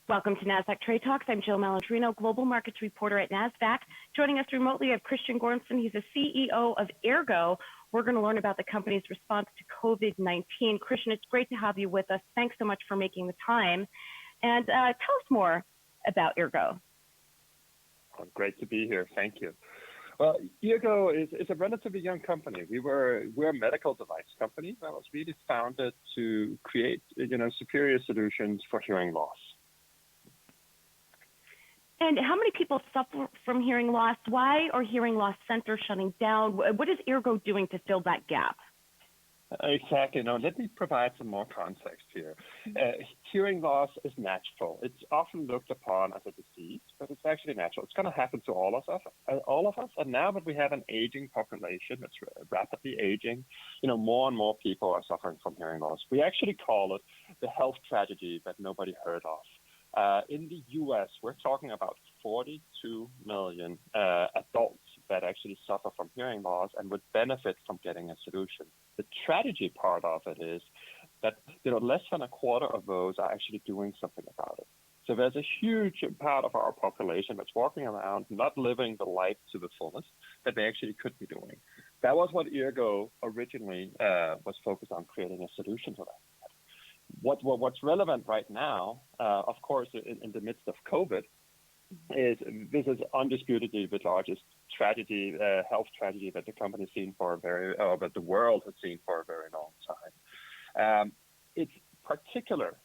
Welcome to Nasdaq Trade Talks. I'm Jill Malandrino, global markets reporter at Nasdaq. Joining us remotely, we have Christian Gormsen. He's the CEO of Eargo. We're going to learn about the company's response to COVID-19. Christian, it's great to have you with us. Thanks so much for making the time. And tell us more about Eargo. Oh, great to be here. Thank you. Well, Eargo is a relatively young company. We're a medical device company that was really founded to create, superior solutions for hearing loss. And how many people suffer from hearing loss? Why are hearing loss centers shutting down? What is Eargo doing to fill that gap? Exactly. Now, let me provide some more context here. Hearing loss is natural. It's often looked upon as a disease, but it's actually natural. It's going to happen to all of us. And now that we have an aging population that's rapidly aging, more and more people are suffering from hearing loss. We actually call it the health tragedy that nobody heard of. In the U.S., we're talking about 42 million adults that actually suffer from hearing loss and would benefit from getting a solution. The tragedy part of it is that less than a quarter of those are actually doing something about it. So there's a huge part of our population that's walking around not living the life to the fullest that they actually could be doing. That was what Eargo originally was focused on, creating a solution to that. What's relevant right now, of course, in the midst of COVID, is this is undisputedly the largest tragedy, health tragedy that the company's seen for that the world has seen for a very long time. It's particular,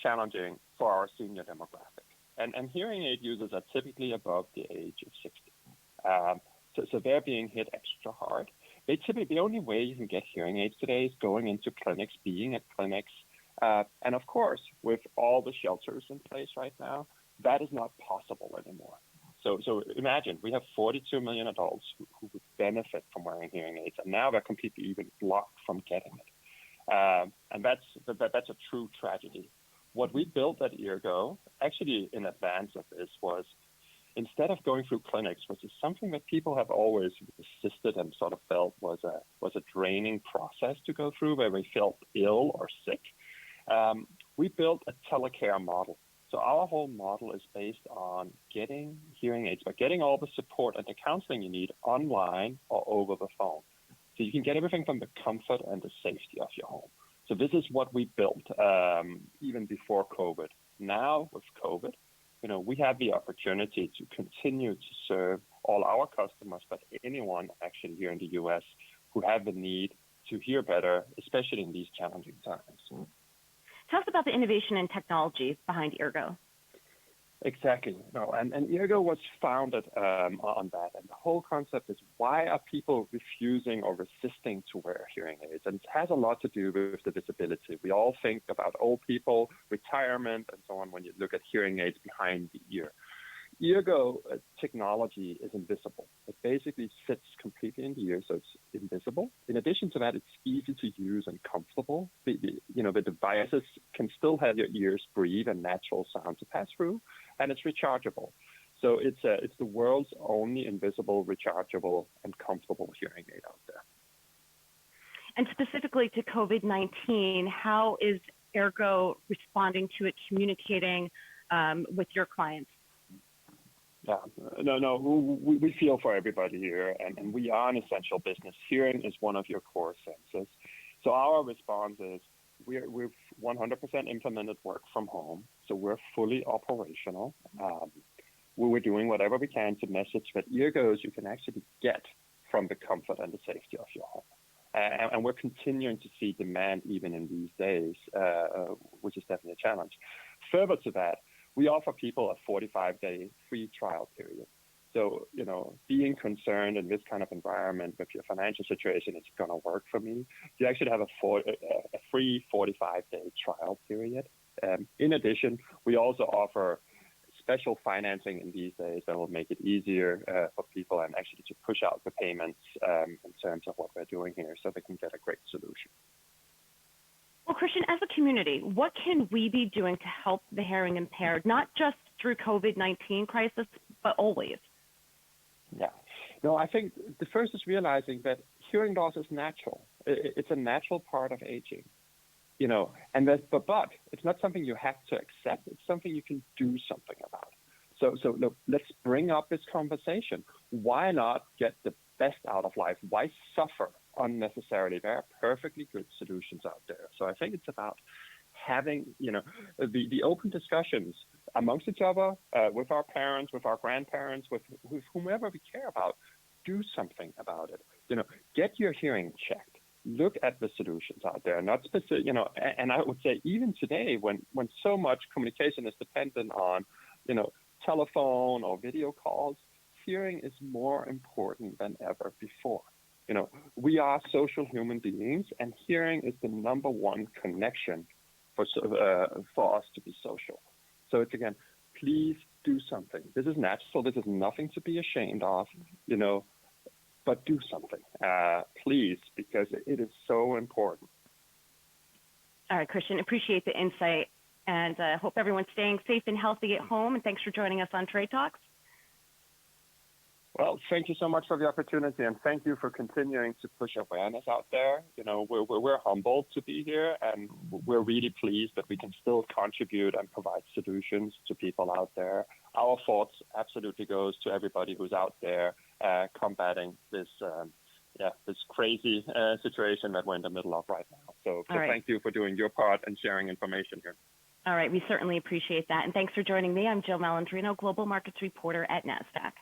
challenging for our senior demographic, and hearing aid users are typically above the age of 60. So they're being hit extra hard. The only way you can get hearing aids today is going into clinics, being at clinics. And of course, with all the shelters in place right now, that is not possible anymore. So imagine we have 42 million adults who would benefit from wearing hearing aids, and now they're completely even blocked from getting it. And that's a true tragedy. What we built at Eargo, actually in advance of this, was instead of going through clinics, which is something that people have always resisted and sort of felt was a draining process to go through, where we felt ill or sick. We built a telecare model. So our whole model is based on getting hearing aids, but getting all the support and the counseling you need online or over the phone. So you can get everything from the comfort and the safety of your home. So this is what we built even before COVID. Now with COVID, we have the opportunity to continue to serve all our customers, but anyone actually here in the U.S. who have the need to hear better, especially in these challenging times. Tell us about the innovation and technology behind Eargo. Exactly. No, and Eargo was founded on that. And the whole concept is, why are people refusing or resisting to wear hearing aids? And it has a lot to do with the disability. We all think about old people, retirement, and so on when you look at hearing aids behind the ear. Eargo technology is invisible. It basically sits completely in the ear, so it's invisible. In addition to that, it's easy to use and comfortable. The devices can still have your ears breathe and natural sound to pass through, and it's rechargeable. So it's the world's only invisible, rechargeable, and comfortable hearing aid out there. And specifically to COVID-19, how is Eargo responding to it, communicating with your clients? Yeah, no, we feel for everybody here, and we are an essential business. Hearing is one of your core senses. So our response is we've 100% implemented work from home, so we're fully operational. We're doing whatever we can to message that Eargos you can actually get from the comfort and the safety of your home. And we're continuing to see demand even in these days, which is definitely a challenge. Further to that, we offer people a 45-day free trial period. So, being concerned in this kind of environment with your financial situation, it's going to work for me. You actually have a free 45-day trial period. In addition, we also offer special financing in these days that will make it easier for people and actually to push out the payments in terms of what we're doing here so they can get a great solution. Well, Christian, as a community, what can we be doing to help the hearing impaired, not just through COVID-19 crisis, but always? Yeah. No, I think the first is realizing that hearing loss is natural. It's a natural part of aging. and but it's not something you have to accept. It's something you can do something about. So look, let's bring up this conversation. Why not get the best out of life? Why suffer unnecessarily? There are perfectly good solutions out there. So I think it's about having, the open discussions amongst each other, with our parents, with our grandparents, with whomever we care about. Do something about it. Get your hearing checked. Look at the solutions out there, not specific, and I would say even today when so much communication is dependent on, telephone or video calls, hearing is more important than ever before. We are social human beings, and hearing is the number one connection for us to be social. So it's, again, please do something. This is natural. This is nothing to be ashamed of, but do something, please, because it is so important. All right, Christian, appreciate the insight, and hope everyone's staying safe and healthy at home. And thanks for joining us on Trade Talks. Well, thank you so much for the opportunity, and thank you for continuing to push awareness out there. We're humbled to be here, and we're really pleased that we can still contribute and provide solutions to people out there. Our thoughts absolutely goes to everybody who's out there combating this crazy situation that we're in the middle of right now. So Thank you for doing your part and sharing information here. All right, we certainly appreciate that. And thanks for joining me. I'm Jill Malandrino, Global Markets Reporter at Nasdaq.